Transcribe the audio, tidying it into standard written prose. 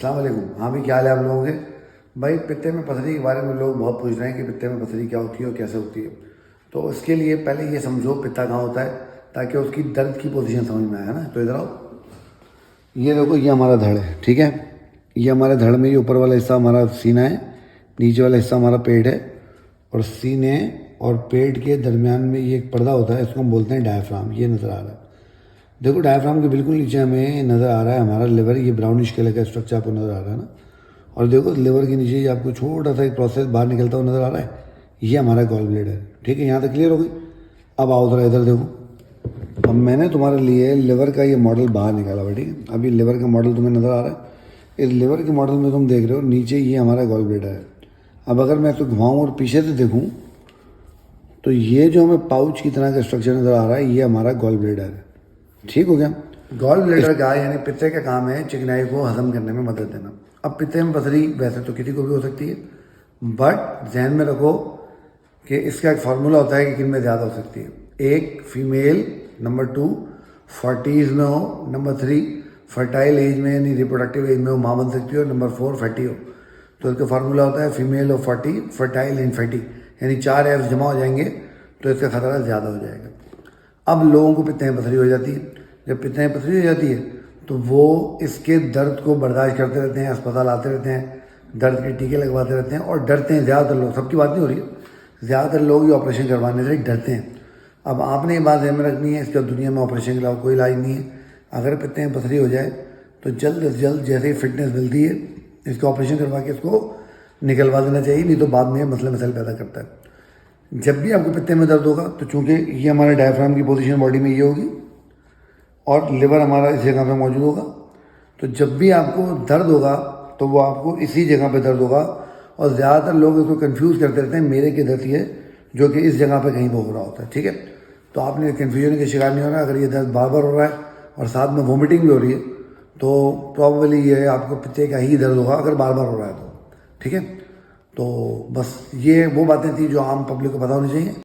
السلام علیکم. ہاں بھی کیا حال ہے آپ لوگوں کے؟ بھائی پتے میں پتھری کے بارے میں لوگ بہت پوچھ رہے ہیں کہ پتے میں پتھری کیا ہوتی ہے اور کیسے ہوتی ہے. تو اس کے لیے پہلے یہ سمجھو پتا کہاں ہوتا ہے تاکہ اس کی درد کی پوزیشن سمجھ میں آئے نا. تو ادھر آؤ, یہ دیکھو یہ ہمارا دھڑ ہے, ٹھیک ہے. یہ ہمارے دھڑ میں یہ اوپر والا حصہ ہمارا سینہ ہے, نیچے والا حصہ ہمارا پیٹ ہے, اور سینے اور پیٹ کے درمیان میں یہ ایک پردہ ہوتا ہے, اس کو ہم بولتے ہیں ڈائفرام. یہ نظر آ رہا ہے, دیکھو ڈائفرام کے بالکل نیچے ہمیں نظر آ رہا ہے ہمارا لیور. یہ براؤنش کلر کا اسٹرکچر آپ کو نظر آ رہا ہے نا. اور دیکھو لیور کے نیچے یہ آپ کو چھوٹا سا ایک پروسیس باہر نکلتا ہوا نظر آ رہا ہے, یہ ہمارا گال بلیڈر ہے, ٹھیک ہے. یہاں تک کلیئر ہو گئی. اب آؤ ذرا ادھر دیکھو. اب میں نے تمہارے لیے لیور کا یہ ماڈل باہر نکالا ہوا, ٹھیک ہے. اب یہ لیور کا ماڈل تمہیں نظر آ رہا ہے. اس لیور کے ماڈل میں تم دیکھ رہے ہو نیچے یہ ہمارا گال بلیڈر ہے. اب اگر میں اس کو گھماؤں اور پیچھے سے دیکھوں تو یہ جو ہمیں پاؤچ کی طرح کا اسٹرکچر نظر آ رہا ہے یہ ہمارا گال بلیڈر ہے, ٹھیک ہو گیا. گال بلیڈر کا یعنی پتے کا کام ہے چکنائی کو ہضم کرنے میں مدد دینا. اب پتے میں پتھری ویسے تو کسی کو بھی ہو سکتی ہے, بٹ ذہن میں رکھو کہ اس کا ایک فارمولا ہوتا ہے کہ کن میں زیادہ ہو سکتی ہے. ایک فیمیل, نمبر 2 40s میں ہو, نمبر 3 فرٹائل ایج میں یعنی ریپروڈکٹیو ایج میں ہو, ماں بن سکتی ہو, نمبر 4 فیٹی ہو. تو اس کا فارمولا ہوتا ہے female of 40 fertile and fatty, یعنی 4 ایفs جمع ہو جائیں گے تو اس کا خطرہ زیادہ ہو جائے گا. اب لوگوں کو پتے میں پتھری ہو جاتی ہے. جب پتے میں پتھری ہو جاتی ہے تو وہ اس کے درد کو برداشت کرتے رہتے ہیں, اسپتال آتے رہتے ہیں, درد کے ٹیکے لگواتے رہتے ہیں اور ڈرتے ہیں. زیادہ تر لوگ, سب کی بات نہیں ہو رہی ہے, زیادہ تر لوگ یہ آپریشن کروانے سے ڈرتے ہیں. اب آپ نے یہ بات ذہن میں رکھنی ہے, اس کا دنیا میں آپریشن کے علاوہ کوئی علاج نہیں ہے. اگر پتے میں پتھری ہو جائے تو جلد از جلد جیسے ہی فٹنس ملتی ہے اس کا آپریشن کروا کے اس کو نکلوا دینا چاہیے, نہیں تو بعد میں مسئلہ پیدا کرتا ہے. جب بھی آپ کو پتے میں درد ہوگا تو چونکہ یہ ہمارے ڈائفرام کی پوزیشن باڈی میں یہ ہوگی اور لیور ہمارا اس جگہ پہ موجود ہوگا, تو جب بھی آپ کو درد ہوگا تو وہ آپ کو اسی جگہ پہ درد ہوگا. اور زیادہ تر لوگ اس کو کنفیوز کرتے رہتے ہیں میرے کی درد ہے جو کہ اس جگہ پہ کہیں پہ ہو رہا ہوتا ہے, ٹھیک ہے. تو آپ نے کنفیوژن کا شکار نہیں ہونا. اگر یہ درد بار بار ہو رہا ہے اور ساتھ میں وومٹنگ بھی ہو رہی ہے تو پرابیبلی یہ آپ کو پتے کا ہی درد ہوگا اگر بار بار ہو رہا ہے تو, ٹھیک ہے. تو بس یہ وہ باتیں تھیں جو عام پبلک کو پتہ ہونی چاہیے.